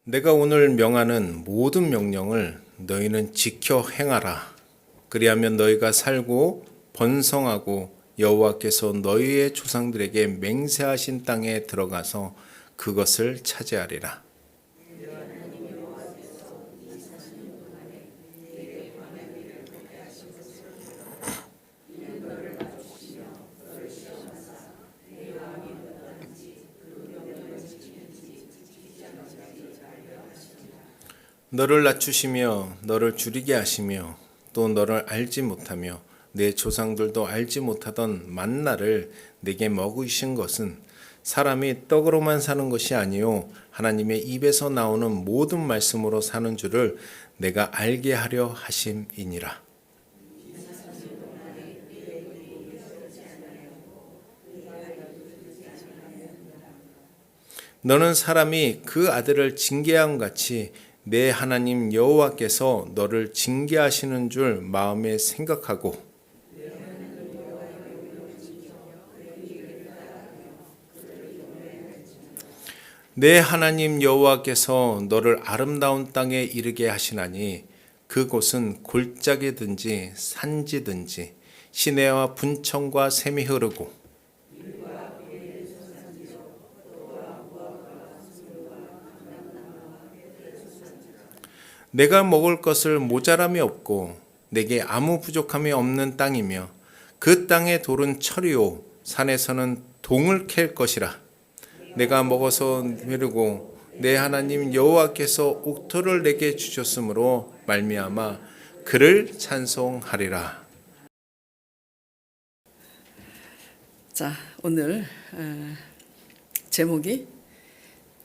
내가 오늘 명하는 모든 명령을 너희는 지켜 행하라. 그리하면 너희가 살고 번성하고 여호와께서 너희의 조상들에게 맹세하신 땅에 들어가서 그것을 차지하리라. 너를 낮추시며 너를 줄이게 하시며 또 너를 알지 못하며 내 조상들도 알지 못하던 만나를 내게 먹이신 것은 사람이 떡으로만 사는 것이 아니요 하나님의 입에서 나오는 모든 말씀으로 사는 줄을 내가 알게 하려 하심이니라. 너는 사람이 그 아들을 징계함 같이 내 하나님 여호와께서 너를 징계하시는 줄 마음에 생각하고 내 하나님 여호와께서 너를 아름다운 땅에 이르게 하시나니 그곳은 골짜기든지 산지든지 시내와 분청과 샘이 흐르고 내가 먹을 것을 모자람이 없고 내게 아무 부족함이 없는 땅이며 그 땅의 돌은 철이요 산에서는 동을 캘 것이라. 내가 먹어서 메르고 내 하나님 여호와께서 옥토를 내게 주셨으므로 말미암아 그를 찬송하리라. 자, 오늘 제목이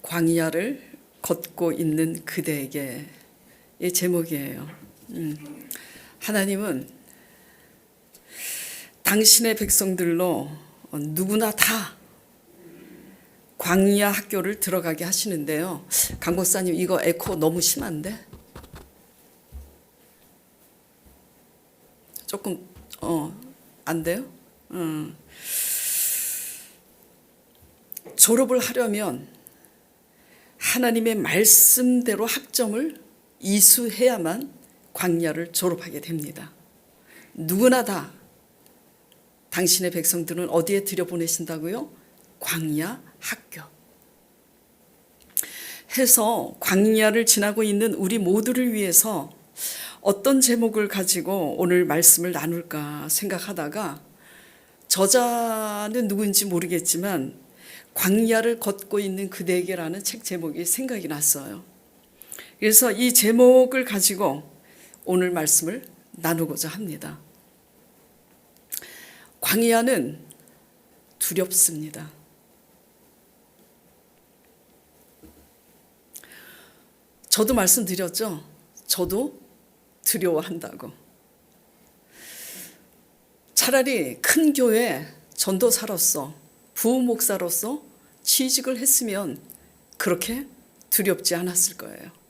광야를 걷고 있는 그대에게 이 제목이에요. 하나님은 당신의 백성들로 누구나 다 광야 학교를 들어가게 하시는데요. 강 목사님, 이거 에코 너무 심한데? 조금 안 돼요? 졸업을 하려면 하나님의 말씀대로 학점을 이수해야만 광야를 졸업하게 됩니다. 누구나 다 당신의 백성들은 어디에 들여보내신다고요? 광야 학교. 해서 광야를 지나고 있는 우리 모두를 위해서 어떤 제목을 가지고 오늘 말씀을 나눌까 생각하다가 저자는 누구인지 모르겠지만 광야를 걷고 있는 그대에게라는 책 제목이 생각이 났어요. 그래서 이 제목을 가지고 오늘 말씀을 나누고자 합니다. 광야는 두렵습니다. 저도 말씀드렸죠. 저도 두려워한다고. 차라리 큰 교회 전도사로서 부목사로서 취직을 했으면 그렇게 두렵지 않았을 거예요.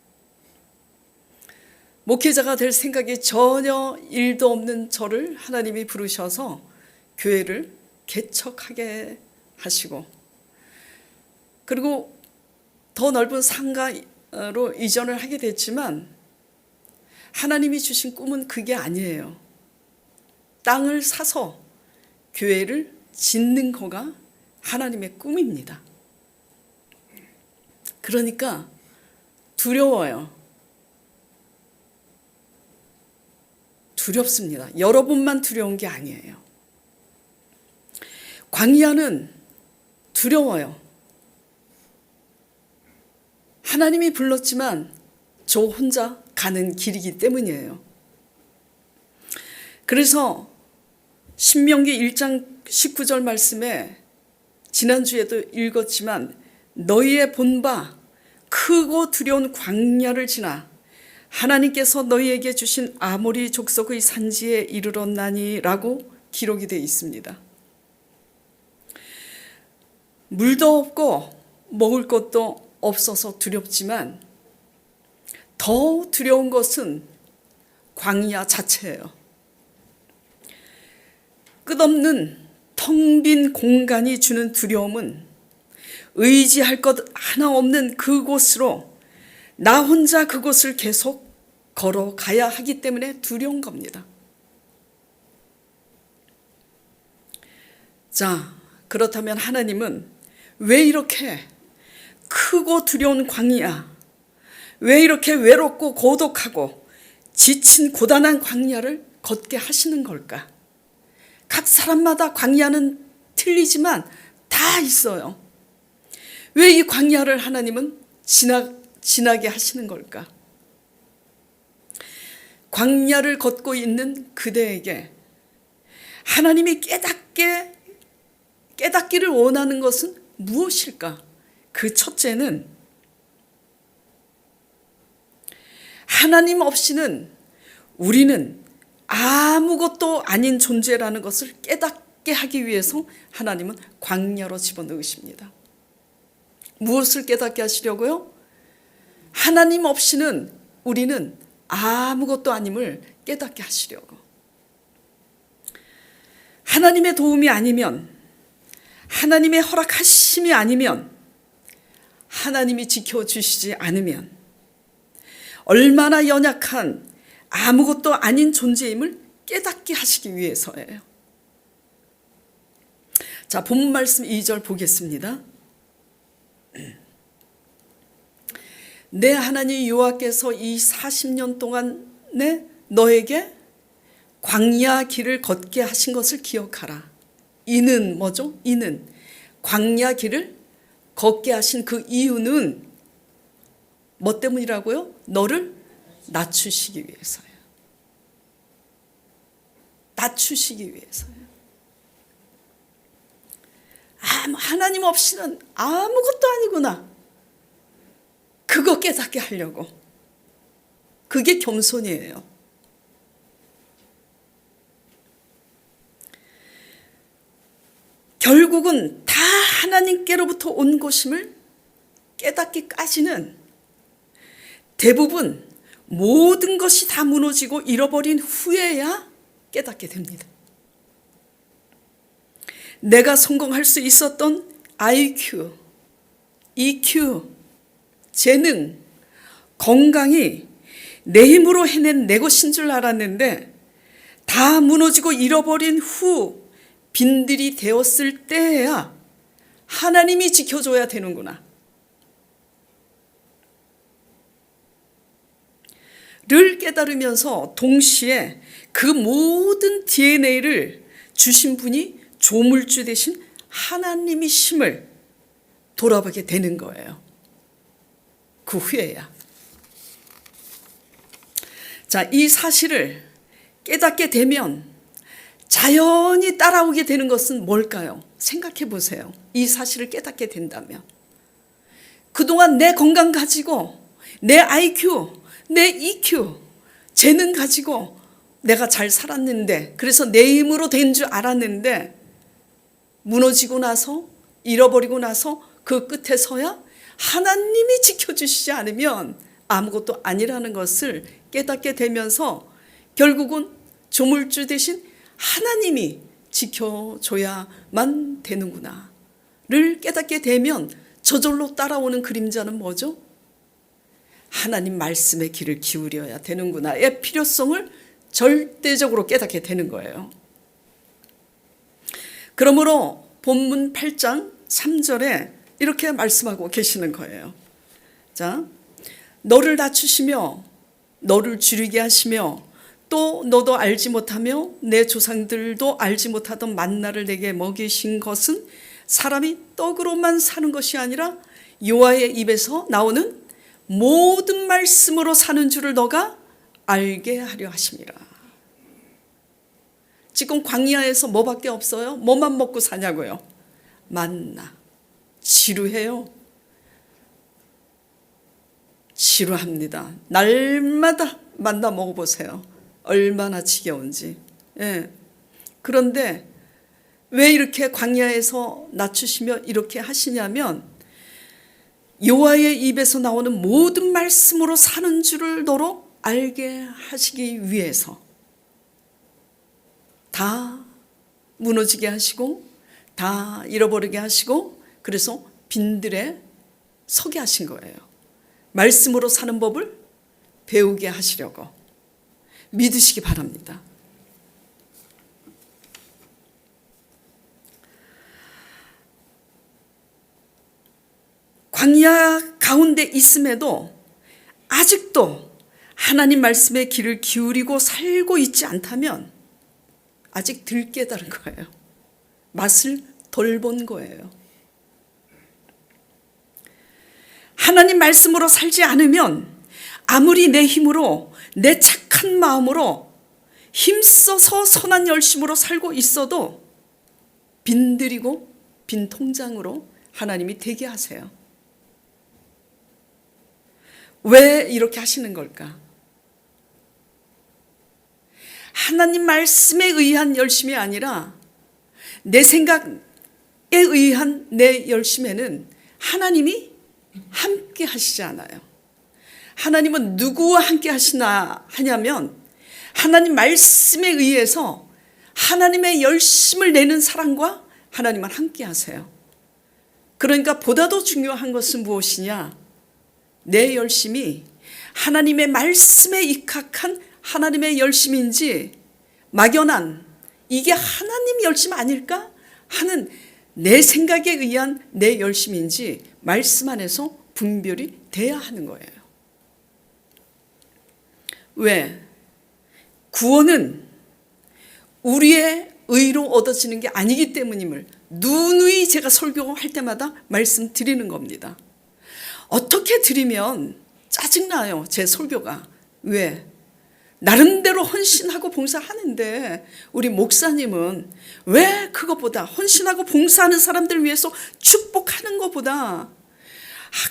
목회자가 될 생각이 전혀 일도 없는 저를 하나님이 부르셔서 교회를 개척하게 하시고 그리고 더 넓은 상가로 이전을 하게 됐지만 하나님이 주신 꿈은 그게 아니에요. 땅을 사서 교회를 짓는 거가 하나님의 꿈입니다. 그러니까 두려워요. 두렵습니다. 여러분만 두려운 게 아니에요. 광야는 두려워요. 하나님이 불렀지만 저 혼자 가는 길이기 때문이에요. 그래서 신명기 1장 19절 말씀에 지난주에도 읽었지만 너희의 본바 크고 두려운 광야를 지나 하나님께서 너희에게 주신 아모리 족속의 산지에 이르렀나니 라고 기록이 되어 있습니다. 물도 없고 먹을 것도 없어서 두렵지만 더 두려운 것은 광야 자체예요. 끝없는 텅 빈 공간이 주는 두려움은 의지할 것 하나 없는 그곳으로 나 혼자 그곳을 계속 걸어가야 하기 때문에 두려운 겁니다. 자, 그렇다면 하나님은 왜 이렇게 크고 두려운 광야, 왜 이렇게 외롭고 고독하고 지친 고단한 광야를 걷게 하시는 걸까? 각 사람마다 광야는 틀리지만 다 있어요. 왜 이 광야를 하나님은 지나게 하시는 걸까? 광야를 걷고 있는 그대에게 하나님이 깨닫기를 원하는 것은 무엇일까? 그 첫째는 하나님 없이는 우리는 아무것도 아닌 존재라는 것을 깨닫게 하기 위해서 하나님은 광야로 집어넣으십니다. 무엇을 깨닫게 하시려고요? 하나님 없이는 우리는 아무것도 아님을 깨닫게 하시려고. 하나님의 도움이 아니면, 하나님의 허락하심이 아니면, 하나님이 지켜주시지 않으면 얼마나 연약한 아무것도 아닌 존재임을 깨닫게 하시기 위해서예요. 자, 본문 말씀 2절 보겠습니다. 내 하나님 여호와께서 이 40년 동안에 너에게 광야 길을 걷게 하신 것을 기억하라. 이는 뭐죠? 이는 광야 길을 걷게 하신 그 이유는 뭐 때문이라고요? 너를 낮추시기 위해서예요. 낮추시기 위해서예요. 하나님 없이는 아무것도 아니구나. 그거 깨닫게 하려고. 그게 겸손이에요. 결국은 다 하나님께로부터 온 것임을 깨닫기까지는 대부분 모든 것이 다 무너지고 잃어버린 후에야 깨닫게 됩니다. 내가 성공할 수 있었던 IQ, EQ, 재능, 건강이 내 힘으로 해낸 내 것인 줄 알았는데 다 무너지고 잃어버린 후 빈들이 되었을 때야 하나님이 지켜줘야 되는구나 를 깨달으면서 동시에 그 모든 DNA를 주신 분이 조물주 되신 하나님이심을 돌아보게 되는 거예요. 그 후에야. 자, 이 사실을 깨닫게 되면 자연히 따라오게 되는 것은 뭘까요? 생각해 보세요. 이 사실을 깨닫게 된다면 그동안 내 건강 가지고 내 IQ, 내 EQ, 재능 가지고 내가 잘 살았는데 그래서 내 힘으로 된 줄 알았는데 무너지고 나서 잃어버리고 나서 그 끝에서야 하나님이 지켜주시지 않으면 아무것도 아니라는 것을 깨닫게 되면서 결국은 조물주 대신 하나님이 지켜줘야만 되는구나를 깨닫게 되면 저절로 따라오는 그림자는 뭐죠? 하나님 말씀의 귀를 기울여야 되는구나의 필요성을 절대적으로 깨닫게 되는 거예요. 그러므로 본문 8장 3절에 이렇게 말씀하고 계시는 거예요. 자, 너를 낮추시며 너를 줄이게 하시며 또 너도 알지 못하며 내 조상들도 알지 못하던 만나를 내게 먹이신 것은 사람이 떡으로만 사는 것이 아니라 여호와의 입에서 나오는 모든 말씀으로 사는 줄을 너가 알게 하려 하심이라. 지금 광야에서 뭐밖에 없어요? 뭐만 먹고 사냐고요? 만나. 지루해요. 지루합니다. 날마다 만나 먹어보세요. 얼마나 지겨운지. 예. 그런데 왜 이렇게 광야에서 낮추시며 이렇게 하시냐면 여호와의 입에서 나오는 모든 말씀으로 사는 줄을 너로 알게 하시기 위해서 다 무너지게 하시고 다 잃어버리게 하시고 그래서 빈들에 서게 하신 거예요. 말씀으로 사는 법을 배우게 하시려고 믿으시기 바랍니다. 광야 가운데 있음에도 아직도 하나님 말씀의 귀를 기울이고 살고 있지 않다면 아직 덜 깨달은 거예요. 맛을 덜 본 거예요. 하나님 말씀으로 살지 않으면 아무리 내 힘으로 내 착한 마음으로 힘써서 선한 열심으로 살고 있어도 빈들이고 빈 통장으로 하나님이 되게 하세요. 왜 이렇게 하시는 걸까? 하나님 말씀에 의한 열심이 아니라 내 생각에 의한 내 열심에는 하나님이 함께 하시지 않아요. 하나님은 누구와 함께 하냐면 하나님 말씀에 의해서 하나님의 열심을 내는 사람과 하나님은 함께 하세요. 그러니까 보다 더 중요한 것은 무엇이냐? 내 열심이 하나님의 말씀에 입각한 하나님의 열심인지 막연한 이게 하나님 열심 아닐까 하는 내 생각에 의한 내 열심인지 말씀 안에서 분별이 돼야 하는 거예요. 왜? 구원은 우리의 의로 얻어지는 게 아니기 때문임을 누누이 제가 설교할 때마다 말씀드리는 겁니다. 어떻게 드리면 짜증나요, 제 설교가. 왜? 나름대로 헌신하고 봉사하는데 우리 목사님은 왜 그것보다 헌신하고 봉사하는 사람들을 위해서 축복하는 것보다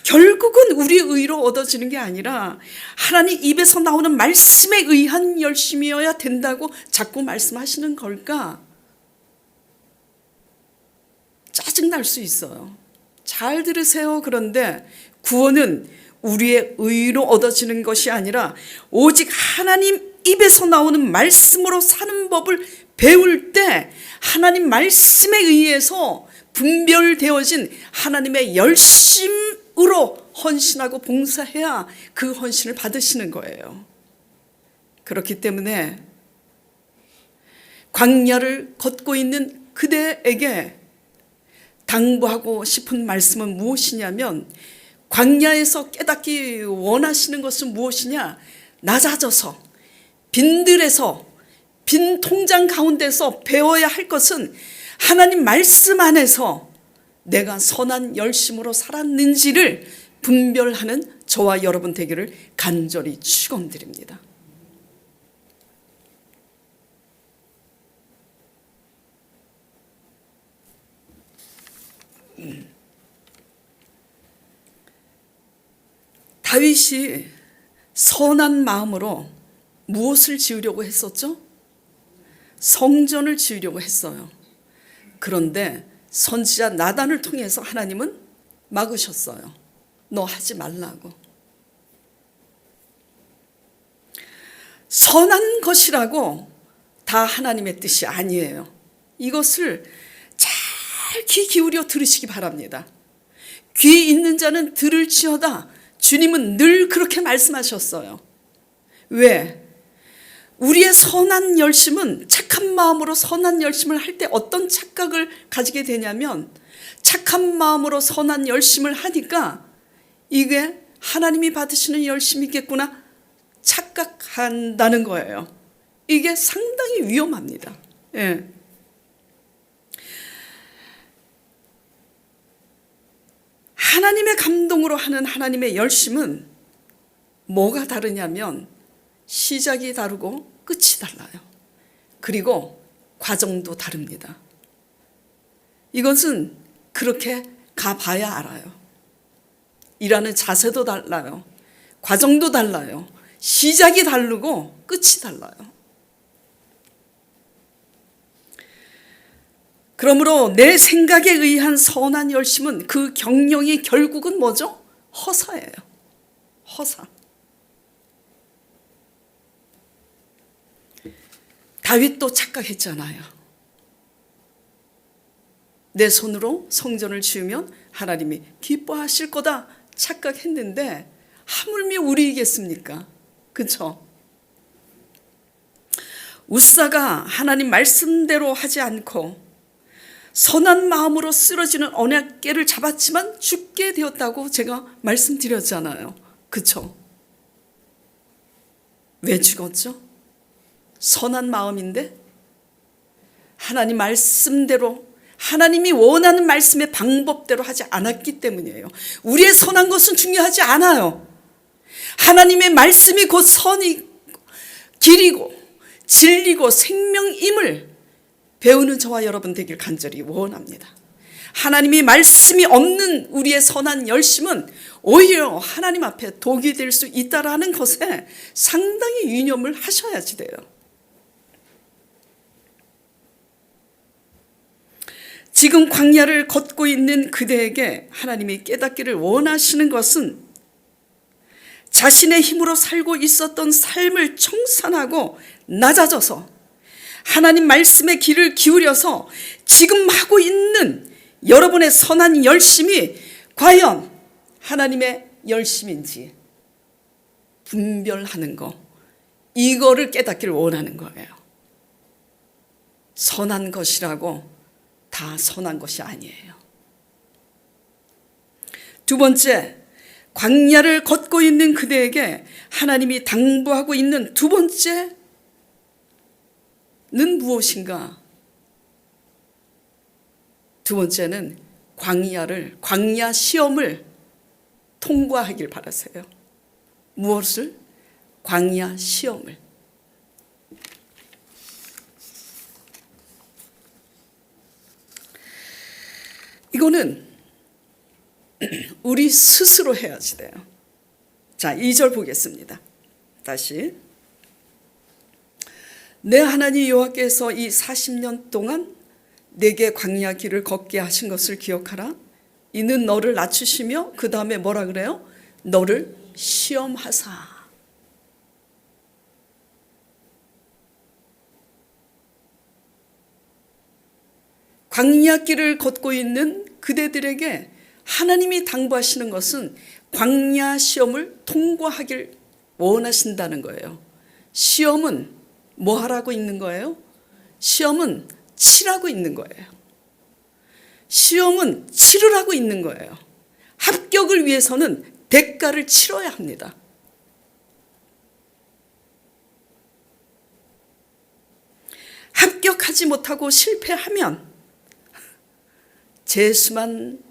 결국은 우리의 의로 얻어지는 게 아니라 하나님 입에서 나오는 말씀에 의한 열심이어야 된다고 자꾸 말씀하시는 걸까? 짜증날 수 있어요. 잘 들으세요. 그런데 구원은 우리의 의로 얻어지는 것이 아니라 오직 하나님 입에서 나오는 말씀으로 사는 법을 배울 때 하나님 말씀에 의해서 분별되어진 하나님의 열심으로 헌신하고 봉사해야 그 헌신을 받으시는 거예요. 그렇기 때문에 광야를 걷고 있는 그대에게 당부하고 싶은 말씀은 무엇이냐면 광야에서 깨닫기 원하시는 것은 무엇이냐? 낮아져서 빈들에서 빈 통장 가운데서 배워야 할 것은 하나님 말씀 안에서 내가 선한 열심으로 살았는지를 분별하는 저와 여러분 되기를 간절히 축원드립니다. 다윗이 선한 마음으로 무엇을 지으려고 했었죠? 성전을 지으려고 했어요. 그런데 선지자 나단을 통해서 하나님은 막으셨어요. 너 하지 말라고. 선한 것이라고 다 하나님의 뜻이 아니에요. 이것을 잘 귀 기울여 들으시기 바랍니다. 귀 있는 자는 들을지어다. 주님은 늘 그렇게 말씀하셨어요. 왜? 우리의 선한 열심은 착한 마음으로 선한 열심을 할 때 어떤 착각을 가지게 되냐면 착한 마음으로 선한 열심을 하니까 이게 하나님이 받으시는 열심이겠구나 착각한다는 거예요. 이게 상당히 위험합니다. 예. 하나님의 감동으로 하는 하나님의 열심은 뭐가 다르냐면 시작이 다르고 끝이 달라요. 그리고 과정도 다릅니다. 이것은 그렇게 가봐야 알아요. 일하는 자세도 달라요. 과정도 달라요. 시작이 다르고 끝이 달라요. 그러므로 내 생각에 의한 선한 열심은 그 경영이 결국은 뭐죠? 허사예요. 허사. 다윗도 착각했잖아요. 내 손으로 성전을 지으면 하나님이 기뻐하실 거다 착각했는데 하물며 우리이겠습니까? 그렇죠? 웃사가 하나님 말씀대로 하지 않고 선한 마음으로 쓰러지는 언약궤를 잡았지만 죽게 되었다고 제가 말씀드렸잖아요. 그렇죠? 왜 죽었죠? 선한 마음인데 하나님 말씀대로, 하나님이 원하는 말씀의 방법대로 하지 않았기 때문이에요. 우리의 선한 것은 중요하지 않아요. 하나님의 말씀이 곧 선이 길이고 진리고 생명임을 배우는 저와 여러분 되길 간절히 원합니다. 하나님이 말씀이 없는 우리의 선한 열심은 오히려 하나님 앞에 독이 될 수 있다라는 것에 상당히 유념을 하셔야지 돼요. 지금 광야를 걷고 있는 그대에게 하나님이 깨닫기를 원하시는 것은 자신의 힘으로 살고 있었던 삶을 청산하고 낮아져서 하나님 말씀의 귀를 기울여서 지금 하고 있는 여러분의 선한 열심이 과연 하나님의 열심인지 분별하는 거, 이거를 깨닫기를 원하는 거예요. 선한 것이라고 다 선한 것이 아니에요. 두 번째, 광야를 걷고 있는 그대에게 하나님이 당부하고 있는 두 번째는 무엇인가? 두 번째는 광야 시험을 통과하길 바라세요. 무엇을? 광야 시험을. 이거는 우리 스스로 해야지 돼요. 자, 2절 보겠습니다. 다시. 내 하나님 여호와께서 이 40년 동안 내게 광야 길을 걷게 하신 것을 기억하라. 이는 너를 낮추시며 그 다음에 뭐라 그래요? 너를 시험하사. 광야 길을 걷고 있는 그대들에게 하나님이 당부하시는 것은 광야 시험을 통과하길 원하신다는 거예요. 시험은 뭐 하라고 있는 거예요? 시험은 치라고 있는 거예요. 시험은 치르라고 있는 거예요. 합격을 위해서는 대가를 치러야 합니다. 합격하지 못하고 실패하면 재수만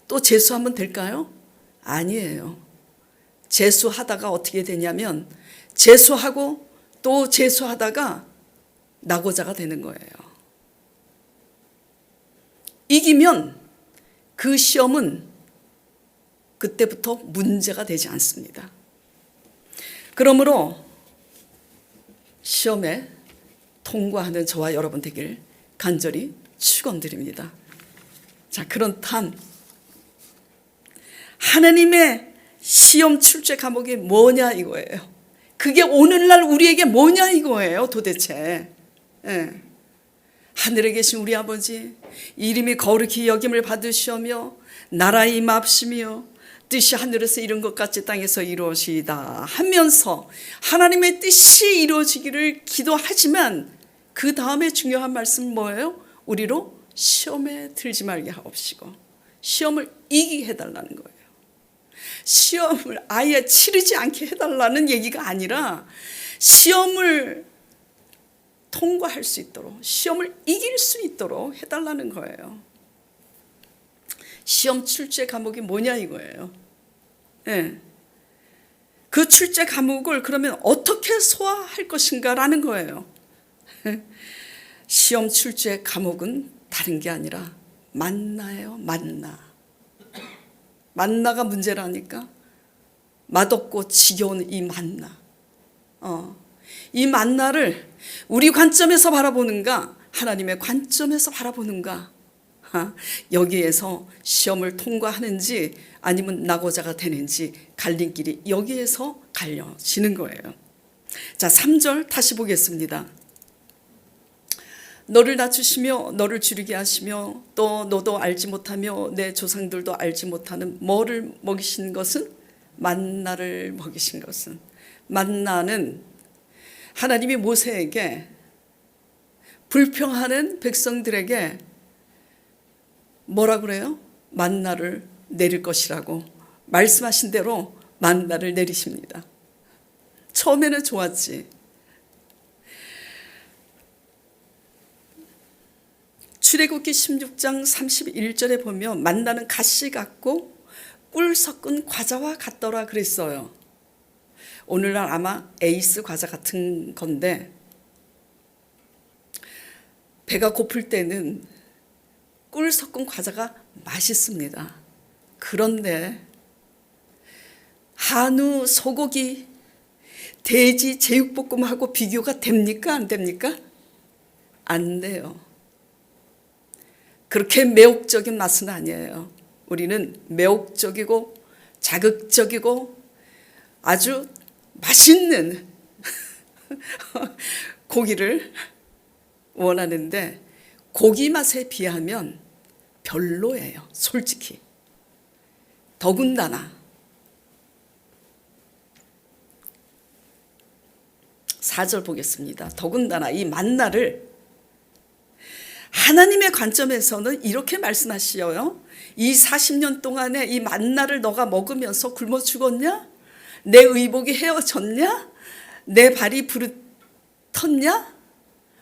또 재수하면 될까요? 아니에요. 재수하다가 어떻게 되냐면 재수하고 또 재수하다가 낙오자가 되는 거예요. 이기면 그 시험은 그때부터 문제가 되지 않습니다. 그러므로 시험에 통과하는 저와 여러분 되길 간절히 축원드립니다. 자, 그렇다면 하나님의 시험 출제 과목이 뭐냐 이거예요. 그게 오늘날 우리에게 뭐냐 이거예요 도대체. 예. 하늘에 계신 우리 아버지, 이름이 거룩히 여김을 받으시오며 나라의 임합시며 뜻이 하늘에서 이룬 것 같이 땅에서 이루어지이다 하면서 하나님의 뜻이 이루어지기를 기도하지만 그 다음에 중요한 말씀은 뭐예요? 우리로 시험에 들지 말게 하옵시고 시험을 이기게 해달라는 거예요. 시험을 아예 치르지 않게 해달라는 얘기가 아니라 시험을 통과할 수 있도록, 시험을 이길 수 있도록 해달라는 거예요. 시험 출제 과목이 뭐냐 이거예요. 네. 그 출제 과목을 그러면 어떻게 소화할 것인가라는 거예요. 시험 출제 과목은 다른 게 아니라 만나예요. 만나가 문제라니까. 맛없고 지겨운 이 만나. 이 만나를 우리 관점에서 바라보는가, 하나님의 관점에서 바라보는가, 여기에서 시험을 통과하는지 아니면 낙오자가 되는지 갈림길이 여기에서 갈려지는 거예요. 자, 3절 다시 보겠습니다. 너를 낮추시며 너를 줄이게 하시며 또 너도 알지 못하며 내 조상들도 알지 못하는 뭐를 먹이신 것은 만나를 먹이신 것은, 만나는 하나님이 모세에게 불평하는 백성들에게 뭐라 그래요? 만나를 내릴 것이라고 말씀하신 대로 만나를 내리십니다. 처음에는 좋았지. 출애굽기 16장 31절에 보면 만나는 가시 같고 꿀 섞은 과자와 같더라 그랬어요. 오늘날 아마 에이스 과자 같은 건데, 배가 고플 때는 꿀 섞은 과자가 맛있습니다. 그런데 한우, 소고기, 돼지 제육볶음하고 비교가 됩니까? 안 됩니까? 안 돼요. 그렇게 매혹적인 맛은 아니에요. 우리는 매혹적이고 자극적이고 아주 맛있는 고기를 원하는데, 고기 맛에 비하면 별로예요, 솔직히. 더군다나 4절 보겠습니다. 더군다나 이 만나를 하나님의 관점에서는 이렇게 말씀하시어요. 이 40년 동안에 이 만나를 너가 먹으면서 굶어 죽었냐? 내 의복이 헤어졌냐? 내 발이 부르텄냐?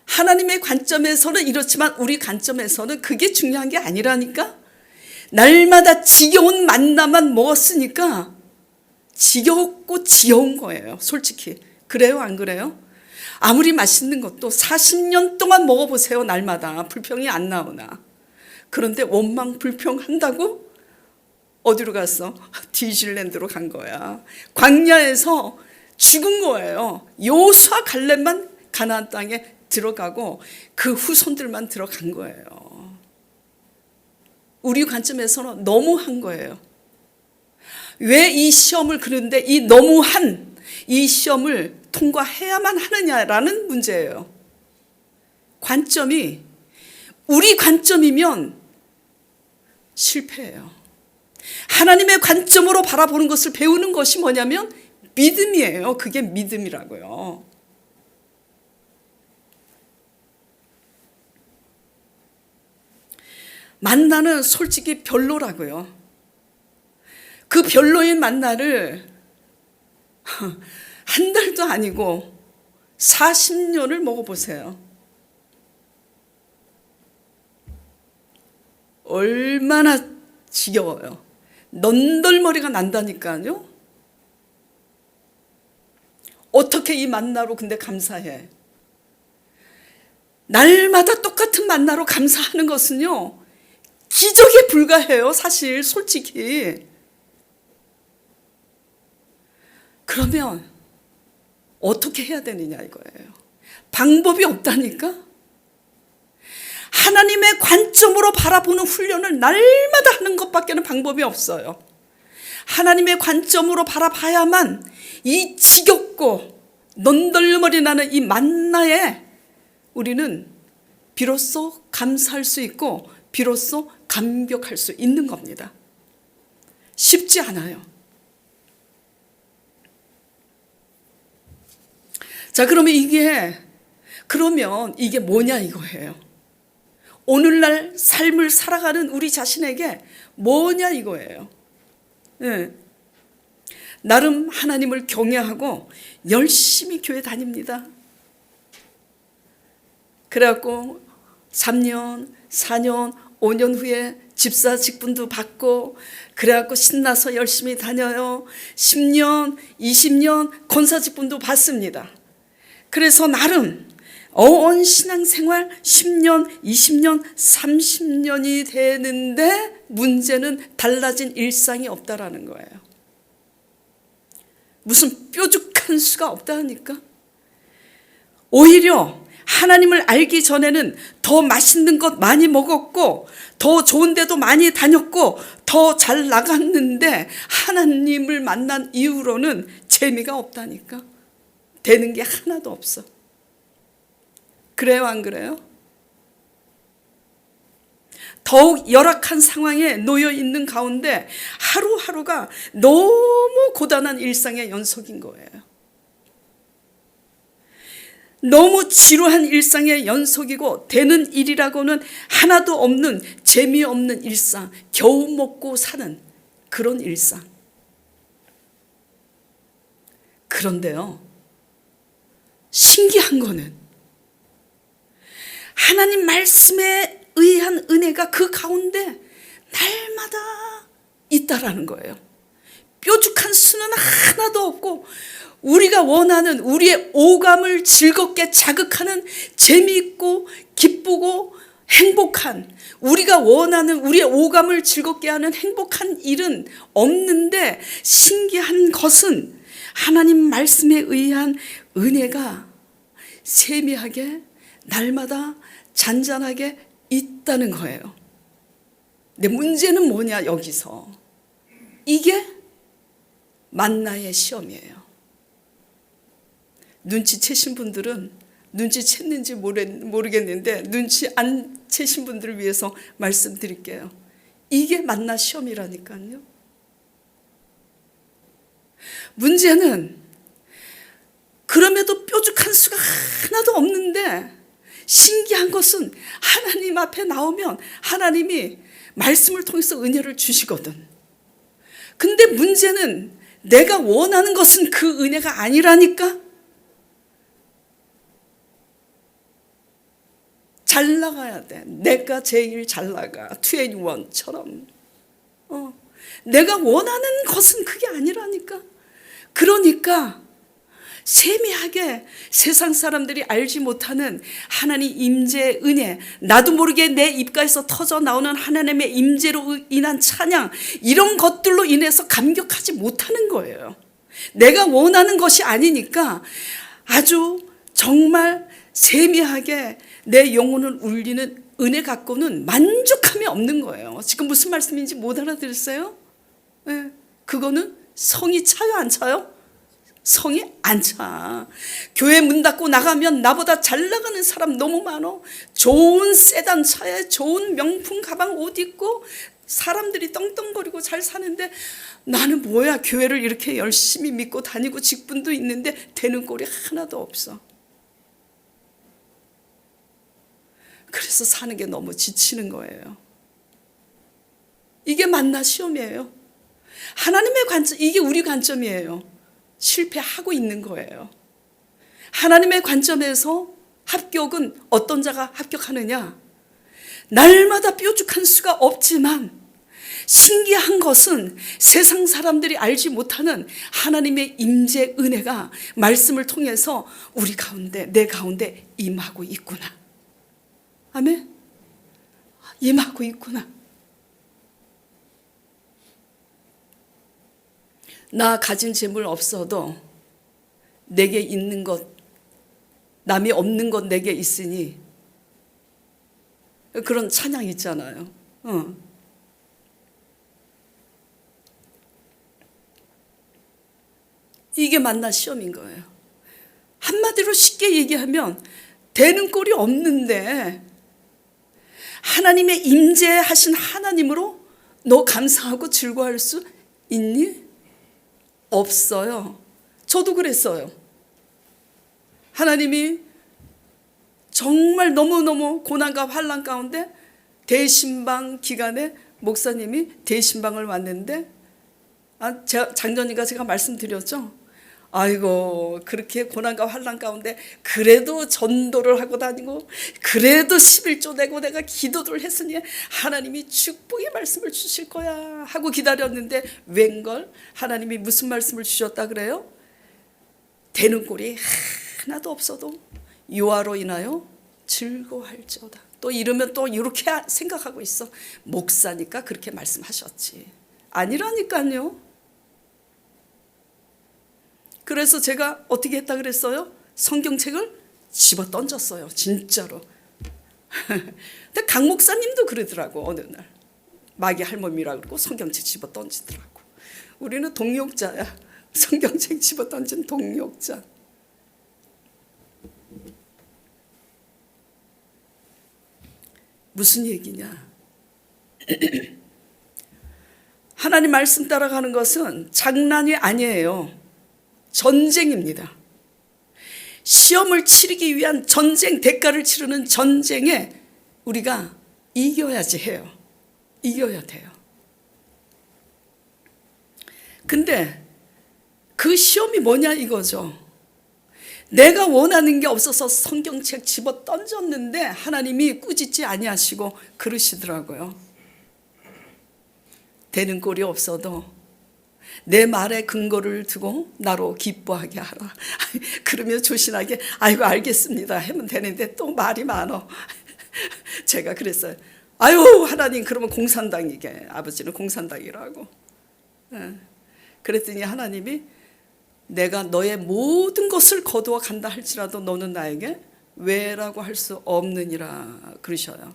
하나님의 관점에서는 이렇지만 우리 관점에서는 그게 중요한 게 아니라니까. 날마다 지겨운 만나만 먹었으니까 지겹고 지겨운 거예요, 솔직히. 그래요, 안 그래요? 아무리 맛있는 것도 40년 동안 먹어보세요. 날마다 불평이 안 나오나. 그런데 원망 불평한다고? 어디로 갔어? 디즈니랜드로 간 거야. 광야에서 죽은 거예요. 여호수아 갈렙만 가나안 땅에 들어가고 그 후손들만 들어간 거예요. 우리 관점에서는 너무한 거예요. 왜 이 시험을, 그런데 이 너무한 이 시험을 통과해야만 하느냐라는 문제예요. 관점이 우리 관점이면 실패해요. 하나님의 관점으로 바라보는 것을 배우는 것이 뭐냐면 믿음이에요. 그게 믿음이라고요. 만나는 솔직히 별로라고요. 그 별로인 만나를 한 달도 아니고 40년을 먹어보세요. 얼마나 지겨워요. 넌덜머리가 난다니까요. 어떻게 이 만나로 근데 감사해? 날마다 똑같은 만나로 감사하는 것은요, 기적에 불과해요, 사실, 솔직히. 그러면 어떻게 해야 되느냐 이거예요. 방법이 없다니까. 하나님의 관점으로 바라보는 훈련을 날마다 하는 것밖에는 방법이 없어요. 하나님의 관점으로 바라봐야만 이 지겹고 넌덜머리 나는 이 만나에 우리는 비로소 감사할 수 있고 비로소 감격할 수 있는 겁니다. 쉽지 않아요. 자, 그러면 이게 뭐냐 이거예요. 오늘날 삶을 살아가는 우리 자신에게 뭐냐 이거예요. 네. 나름 하나님을 경외하고 열심히 교회 다닙니다. 그래갖고 3년, 4년, 5년 후에 집사 직분도 받고 그래갖고 신나서 열심히 다녀요. 10년, 20년 권사 직분도 받습니다. 그래서 나름 신앙생활 10년, 20년, 30년이 되는데 문제는 달라진 일상이 없다라는 거예요. 무슨 뾰족한 수가 없다니까. 오히려 하나님을 알기 전에는 더 맛있는 것 많이 먹었고 더 좋은 데도 많이 다녔고 더 잘 나갔는데 하나님을 만난 이후로는 재미가 없다니까. 되는 게 하나도 없어. 그래요, 안 그래요? 더욱 열악한 상황에 놓여 있는 가운데 하루하루가 너무 고단한 일상의 연속인 거예요. 너무 지루한 일상의 연속이고 되는 일이라고는 하나도 없는 재미없는 일상, 겨우 먹고 사는 그런 일상. 그런데요, 신기한 거는 하나님 말씀에 의한 은혜가 그 가운데 날마다 있다라는 거예요. 뾰족한 수는 하나도 없고 우리가 원하는 우리의 오감을 즐겁게 자극하는 재미있고 기쁘고 행복한, 우리가 원하는 우리의 오감을 즐겁게 하는 행복한 일은 없는데, 신기한 것은 하나님 말씀에 의한 은혜가 세미하게 날마다 잔잔하게 있다는 거예요. 근데 문제는 뭐냐, 여기서 이게 만나의 시험이에요. 눈치채신 분들은 눈치챘는지 모르겠는데, 눈치 안 채신 분들을 위해서 말씀드릴게요. 이게 만나 시험이라니까요. 문제는 그럼에도 뾰족한 수가 하나도 없는데, 신기한 것은 하나님 앞에 나오면 하나님이 말씀을 통해서 은혜를 주시거든. 근데 문제는 내가 원하는 것은 그 은혜가 아니라니까. 잘 나가야 돼. 내가 제일 잘 나가. 21처럼. 내가 원하는 것은 그게 아니라니까. 그러니까 세미하게 세상 사람들이 알지 못하는 하나님 임재의 은혜, 나도 모르게 내 입가에서 터져 나오는 하나님의 임재로 인한 찬양, 이런 것들로 인해서 감격하지 못하는 거예요. 내가 원하는 것이 아니니까 아주 정말 세미하게 내 영혼을 울리는 은혜 갖고는 만족함이 없는 거예요. 지금 무슨 말씀인지 못 알아들었어요? 네. 그거는 성이 차요, 안 차요? 성이 안 차. 교회 문 닫고 나가면 나보다 잘 나가는 사람 너무 많어. 좋은 세단 차에 좋은 명품 가방 옷 입고 사람들이 떵떵거리고 잘 사는데, 나는 뭐야, 교회를 이렇게 열심히 믿고 다니고 직분도 있는데 되는 꼴이 하나도 없어. 그래서 사는 게 너무 지치는 거예요. 이게 만나 시험이에요. 하나님의 관점, 이게 우리 관점이에요. 실패하고 있는 거예요. 하나님의 관점에서 합격은 어떤 자가 합격하느냐? 날마다 뾰족한 수가 없지만 신기한 것은 세상 사람들이 알지 못하는 하나님의 임재 은혜가 말씀을 통해서 우리 가운데, 내 가운데 임하고 있구나. 아멘? 임하고 있구나. 나 가진 재물 없어도 내게 있는 것, 남이 없는 것 내게 있으니, 그런 찬양 있잖아요. 이게 만나 시험인 거예요. 한마디로 쉽게 얘기하면 되는 꼴이 없는데 하나님의 임재하신 하나님으로 너 감사하고 즐거워할 수 있니? 없어요. 저도 그랬어요. 하나님이 정말 너무너무 고난과 환난 가운데 대신방 기간에 목사님이 대신방을 왔는데, 작년인가 제가 말씀드렸죠. 아이고, 그렇게 고난과 환난 가운데 그래도 전도를 하고 다니고 그래도 11조 내고 내가 기도를 했으니 하나님이 축복의 말씀을 주실 거야 하고 기다렸는데, 웬걸 하나님이 무슨 말씀을 주셨다 그래요? 되는 꼴이 하나도 없어도 요하로 인하여 즐거워할지어다. 또 이러면 또 이렇게 생각하고 있어. 목사니까 그렇게 말씀하셨지. 아니라니까요. 그래서 제가 어떻게 했다 그랬어요? 성경책을 집어 던졌어요. 진짜로. 근데 강 목사님도 그러더라고. 어느 날 마귀 할머니라고 그러고 성경책 집어 던지더라고. 우리는 동역자야. 성경책 집어 던진 동역자. 무슨 얘기냐? 하나님 말씀 따라가는 것은 장난이 아니에요. 전쟁입니다. 시험을 치르기 위한 전쟁, 대가를 치르는 전쟁에 우리가 이겨야지 해요. 이겨야 돼요. 근데 그 시험이 뭐냐 이거죠. 내가 원하는 게 없어서 성경책 집어 던졌는데 하나님이 꾸짖지 아니하시고 그러시더라고요. 되는 꼴이 없어도 내 말에 근거를 두고 나로 기뻐하게 하라. 그러면 조신하게 아이고 알겠습니다 하면 되는데 또 말이 많어. 제가 그랬어요. 아유 하나님 그러면 공산당이게. 아버지는 공산당이라고. 그랬더니 하나님이 내가 너의 모든 것을 거두어 간다 할지라도 너는 나에게 왜라고 할 수 없느니라 그러셔요.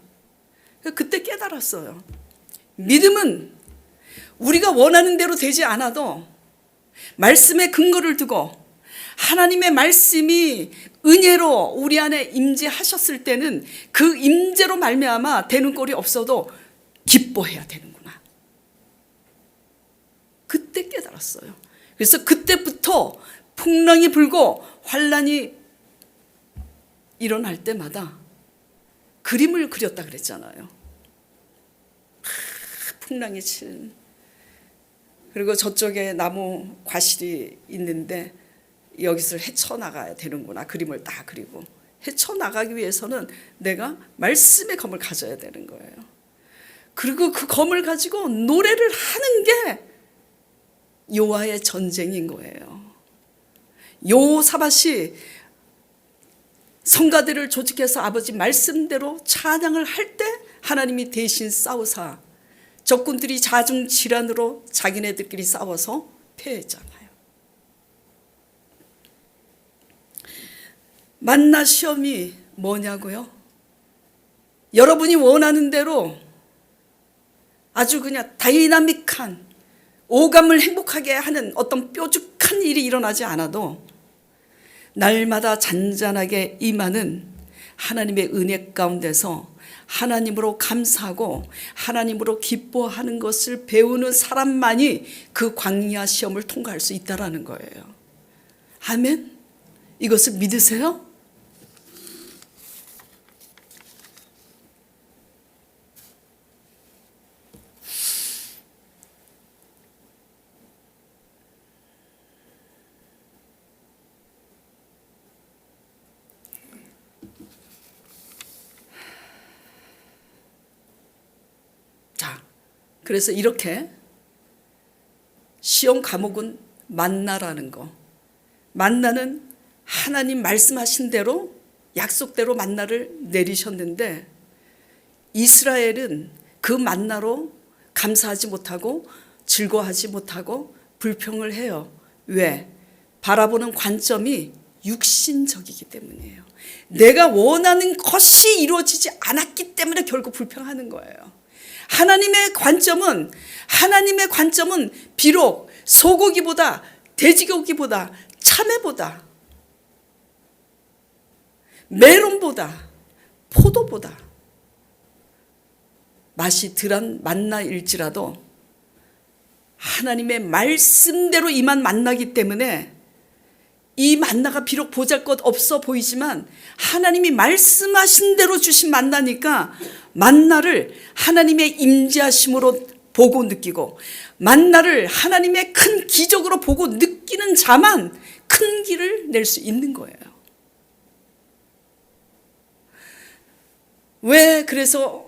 그때 깨달았어요. 믿음은 우리가 원하는 대로 되지 않아도 말씀에 근거를 두고 하나님의 말씀이 은혜로 우리 안에 임재하셨을 때는 그 임재로 말미암아 되는 꼴이 없어도 기뻐해야 되는구나. 그때 깨달았어요. 그래서 그때부터 풍랑이 불고 환란이 일어날 때마다 그림을 그렸다 그랬잖아요. 풍랑이 친. 그리고 저쪽에 나무 과실이 있는데 여기서 헤쳐나가야 되는구나. 그림을 딱 그리고 헤쳐나가기 위해서는 내가 말씀의 검을 가져야 되는 거예요. 그리고 그 검을 가지고 노래를 하는 게 여호와의 전쟁인 거예요. 여호사밧이 성가대를 조직해서 아버지 말씀대로 찬양을 할 때 하나님이 대신 싸우사 적군들이 자중질환으로 자기네들끼리 싸워서 패했잖아요. 만나 시험이 뭐냐고요? 여러분이 원하는 대로 아주 그냥 다이나믹한 오감을 행복하게 하는 어떤 뾰족한 일이 일어나지 않아도 날마다 잔잔하게 임하는 하나님의 은혜 가운데서 하나님으로 감사하고 하나님으로 기뻐하는 것을 배우는 사람만이 그 광야 시험을 통과할 수 있다라는 거예요. 아멘? 이것을 믿으세요? 그래서 이렇게 시험 과목은 만나라는 거. 만나는 하나님 말씀하신 대로 약속대로 만나를 내리셨는데 이스라엘은 그 만나로 감사하지 못하고 즐거워하지 못하고 불평을 해요. 왜? 바라보는 관점이 육신적이기 때문이에요. 내가 원하는 것이 이루어지지 않았기 때문에 결국 불평하는 거예요. 하나님의 관점은 비록 소고기보다 돼지고기보다 참외보다 메론보다 포도보다 맛이 덜한 만나일지라도 하나님의 말씀대로 임한 만나기 때문에 이 만나가 비록 보잘것 없어 보이지만 하나님이 말씀하신 대로 주신 만나니까 만나를 하나님의 임재하심으로 보고 느끼고 만나를 하나님의 큰 기적으로 보고 느끼는 자만 큰 길을 낼 수 있는 거예요. 왜 그래서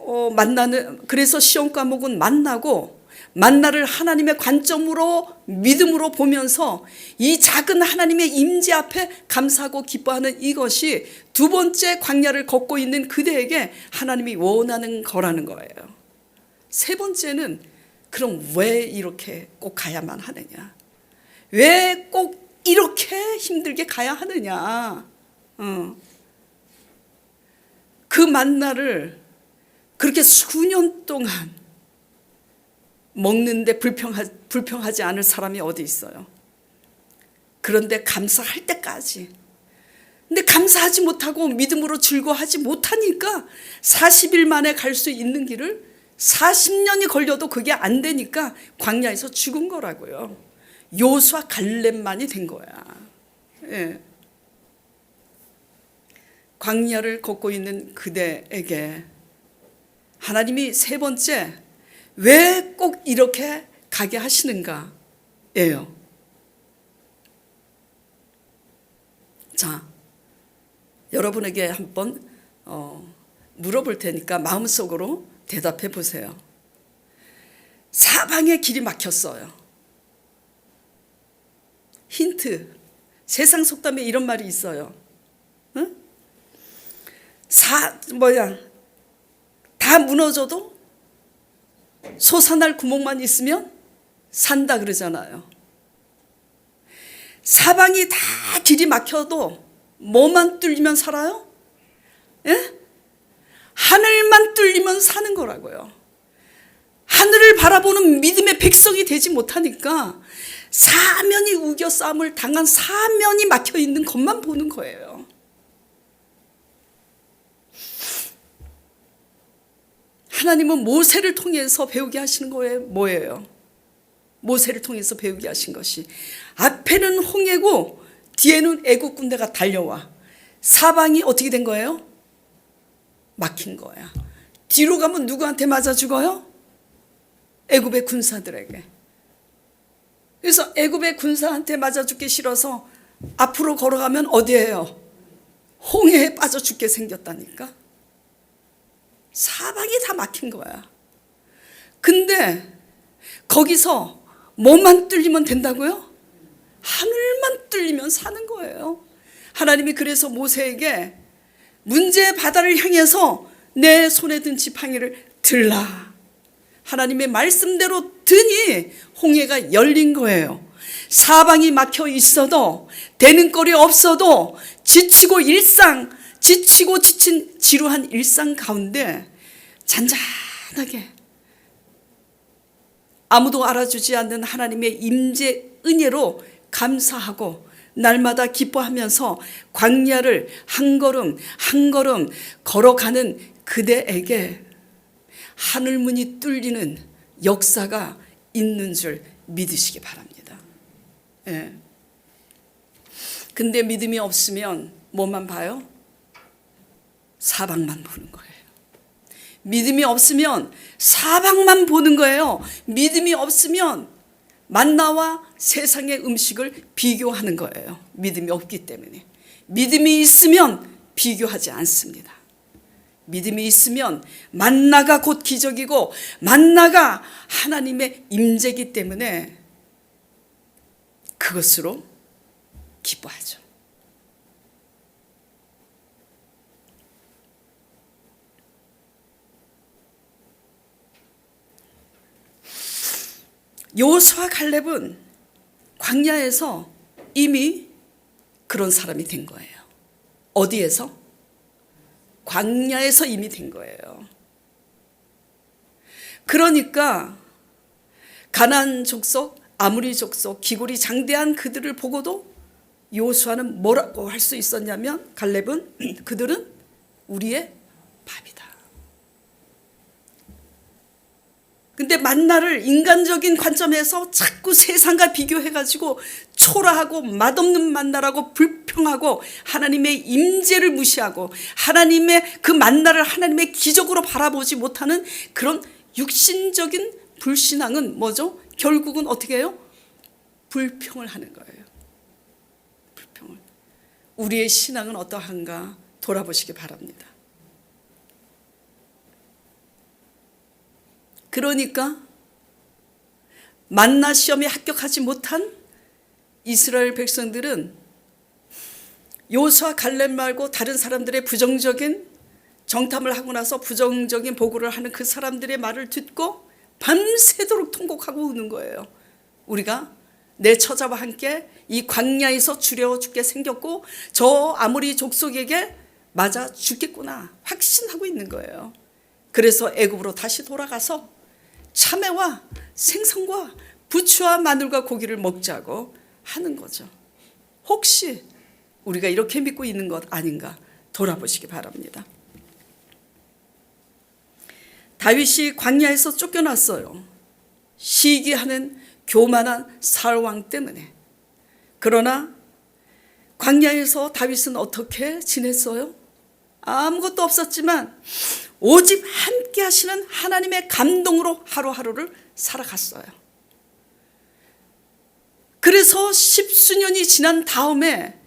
시험 과목은 만나고 만나를 하나님의 관점으로 믿음으로 보면서 이 작은 하나님의 임재 앞에 감사하고 기뻐하는 이것이 두 번째 광야를 걷고 있는 그대에게 하나님이 원하는 거라는 거예요. 세 번째는 그럼 왜 이렇게 꼭 가야만 하느냐? 왜 꼭 이렇게 힘들게 가야 하느냐? 그 만나를 그렇게 수년 동안 먹는데 불평하지 않을 사람이 어디 있어요? 그런데 감사할 때까지. 근데 감사하지 못하고 믿음으로 즐거워하지 못하니까 40일 만에 갈 수 있는 길을 40년이 걸려도 그게 안 되니까 광야에서 죽은 거라고요. 여호수아 갈렙만이 된 거야. 예. 광야를 걷고 있는 그대에게 하나님이 세 번째 왜 꼭 이렇게 가게 하시는가 예요. 자, 여러분에게 한번 물어볼 테니까 마음속으로 대답해 보세요. 사방에 길이 막혔어요. 힌트. 세상 속담에 이런 말이 있어요. 응? 다 무너져도 솟아날 구멍만 있으면 산다 그러잖아요. 사방이 다 길이 막혀도 뭐만 뚫리면 살아요? 예? 하늘만 뚫리면 사는 거라고요. 하늘을 바라보는 믿음의 백성이 되지 못하니까 사면이 우겨 싸움을 당한 사면이 막혀 있는 것만 보는 거예요. 하나님은 모세를 통해서 배우게 하시는 거예요. 뭐예요? 모세를 통해서 배우게 하신 것이 앞에는 홍해고 뒤에는 애국 군대가 달려와 사방이 어떻게 된 거예요? 막힌 거야. 뒤로 가면 누구한테 맞아 죽어요? 애굽의 군사들에게. 그래서 애굽의 군사한테 맞아 죽기 싫어서 앞으로 걸어가면 어디예요? 홍해에 빠져 죽게 생겼다니까. 사방이 다 막힌 거야. 근데 거기서 뭐만 뚫리면 된다고요? 하늘만 뚫리면 사는 거예요. 하나님이 그래서 모세에게 문제의 바다를 향해서 내 손에 든 지팡이를 들라. 하나님의 말씀대로 드니 홍해가 열린 거예요. 사방이 막혀 있어도 되는 꼴이 없어도 지치고 지친 지루한 일상 가운데 잔잔하게 아무도 알아주지 않는 하나님의 임재 은혜로 감사하고 날마다 기뻐하면서 광야를 한 걸음 한 걸음 걸어가는 그대에게 하늘문이 뚫리는 역사가 있는 줄 믿으시기 바랍니다. 예. 근데 믿음이 없으면 뭐만 봐요? 사방만 보는 거예요. 믿음이 없으면 사방만 보는 거예요. 믿음이 없으면 만나와 세상의 음식을 비교하는 거예요. 믿음이 없기 때문에. 믿음이 있으면 비교하지 않습니다. 믿음이 있으면 만나가 곧 기적이고 만나가 하나님의 임재이기 때문에 그것으로 기뻐하죠. 여호수아 갈렙은 광야에서 이미 그런 사람이 된 거예요. 어디에서? 광야에서 이미 된 거예요. 그러니까 가나안 족속, 아모리 족속, 기골이 장대한 그들을 보고도 여호수아는 뭐라고 할 수 있었냐면 갈렙은 그들은 우리의 밥이다. 근데 만나를 인간적인 관점에서 자꾸 세상과 비교해가지고 초라하고 맛없는 만나라고 불평하고 하나님의 임재를 무시하고 하나님의 그 만나를 하나님의 기적으로 바라보지 못하는 그런 육신적인 불신앙은 뭐죠? 결국은 어떻게 해요? 불평을 하는 거예요. 불평을. 우리의 신앙은 어떠한가 돌아보시기 바랍니다. 그러니까 만나 시험에 합격하지 못한 이스라엘 백성들은 여호수아 갈렙 말고 다른 사람들의 부정적인 정탐을 하고 나서 부정적인 보고를 하는 그 사람들의 말을 듣고 밤새도록 통곡하고 우는 거예요. 우리가 내 처자와 함께 이 광야에서 주려 죽게 생겼고 저 아모리 족속에게 맞아 죽겠구나 확신하고 있는 거예요. 그래서 애굽으로 다시 돌아가서 참외와 생선과 부추와 마늘과 고기를 먹자고 하는 거죠. 혹시 우리가 이렇게 믿고 있는 것 아닌가 돌아보시기 바랍니다. 다윗이 광야에서 쫓겨났어요. 시기하는 교만한 사울왕 때문에. 그러나 광야에서 다윗은 어떻게 지냈어요? 아무것도 없었지만 오직 함께 하시는 하나님의 감동으로 하루하루를 살아갔어요. 그래서 십수년이 지난 다음에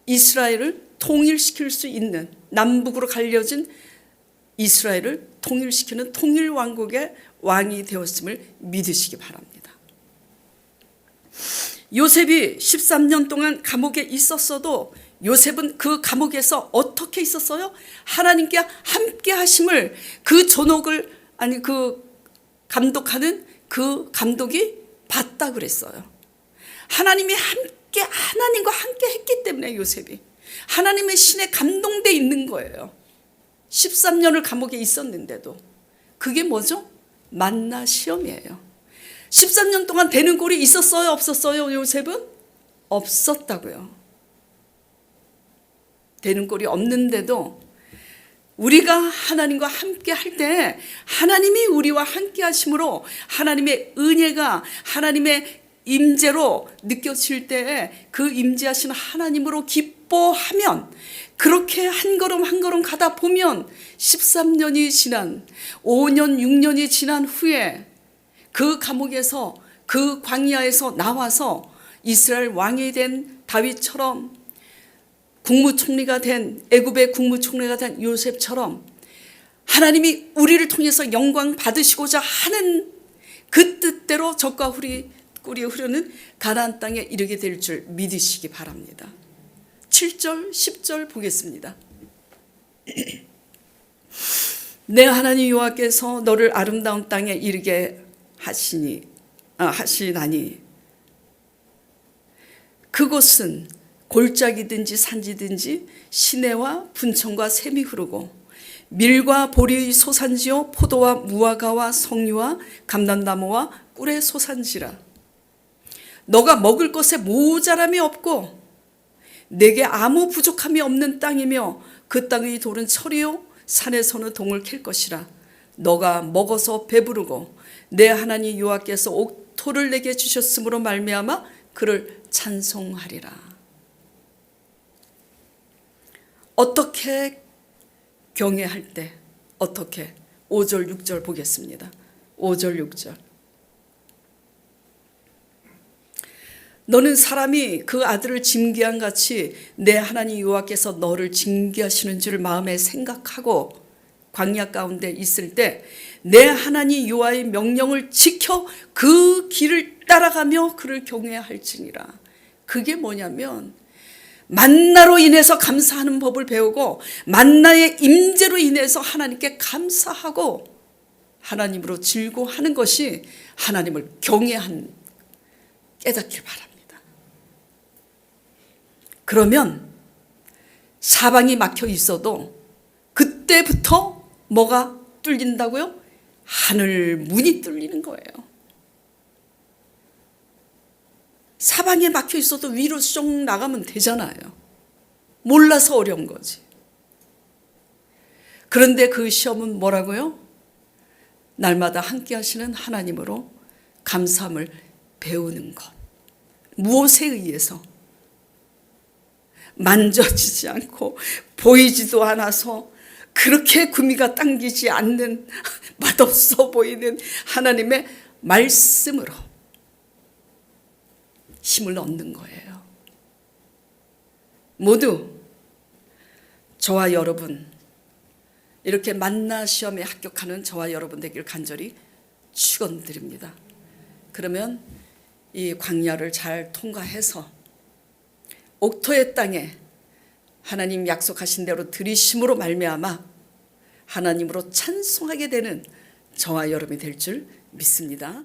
이스라엘을 통일시킬 수 있는, 남북으로 갈려진 이스라엘을 통일시키는 통일왕국의 왕이 되었음을 믿으시기 바랍니다. 요셉이 13년 동안 감옥에 있었어도 요셉은 그 감옥에서 어떻게 있었어요? 하나님께 함께 하심을, 그 존옥을, 그 감독하는 그 감독이 봤다 그랬어요. 하나님과 함께 했기 때문에 요셉이 하나님의 신에 감동돼 있는 거예요. 13년을 감옥에 있었는데도. 그게 뭐죠? 만나 시험이에요. 13년 동안 되는 꼴이 있었어요? 없었어요? 요셉은? 없었다고요. 되는 꼴이 없는데도 우리가 하나님과 함께 할 때 하나님이 우리와 함께 하심으로 하나님의 은혜가 하나님의 임재로 느껴질 때 그 임재하시는 하나님으로 기뻐하면, 그렇게 한 걸음 한 걸음 가다 보면 13년이 지난 5년 6년이 지난 후에 그 감옥에서, 그 광야에서 나와서 이스라엘 왕이 된 다윗처럼, 국무총리가 된, 애굽의 국무총리가 된 요셉처럼 하나님이 우리를 통해서 영광 받으시고자 하는 그 뜻대로 적과 꿀이 흐르는 가나안 땅에 이르게 될 줄 믿으시기 바랍니다. 7절 10절 보겠습니다. 내 하나님 여호와께서 너를 아름다운 땅에 이르게 하시나니 그곳은 골짜기든지 산지든지 시내와 분천과 샘이 흐르고 밀과 보리의 소산지요 포도와 무화과와 석류와 감람나무와 꿀의 소산지라. 너가 먹을 것에 모자람이 없고 내게 아무 부족함이 없는 땅이며 그 땅의 돌은 철이요 산에서는 동을 캘 것이라. 너가 먹어서 배부르고 내 하나님 여호와께서 옥토를 내게 주셨으므로 말미암아 그를 찬송하리라. 어떻게 경외할 때, 어떻게? 5절 6절 보겠습니다. 5절 6절. 너는 사람이 그 아들을 징계한 같이 내 하나님 여호와께서 너를 징계하시는 줄 마음에 생각하고 광야 가운데 있을 때 내 하나님 여호와의 명령을 지켜 그 길을 따라가며 그를 경외할지니라. 그게 뭐냐면 만나로 인해서 감사하는 법을 배우고 만나의 임재로 인해서 하나님께 감사하고 하나님으로 즐거워하는 것이 하나님을 경외한 깨닫길 바랍니다. 그러면 사방이 막혀 있어도 그때부터 뭐가 뚫린다고요? 하늘 문이 뚫리는 거예요. 사방에 막혀 있어도 위로 쭉 나가면 되잖아요. 몰라서 어려운 거지. 그런데 그 시험은 뭐라고요? 날마다 함께 하시는 하나님으로 감사함을 배우는 것. 무엇에 의해서? 만져지지 않고 보이지도 않아서 그렇게 구미가 당기지 않는 맛없어 보이는 하나님의 말씀으로 힘을 얻는 거예요. 모두 저와 여러분, 이렇게 만나 시험에 합격하는 저와 여러분 되길 간절히 축원드립니다. 그러면 이 광야를 잘 통과해서 옥토의 땅에 하나님 약속하신 대로 들이심으로 말미암아 하나님으로 찬송하게 되는 저와 여러분이 될 줄 믿습니다.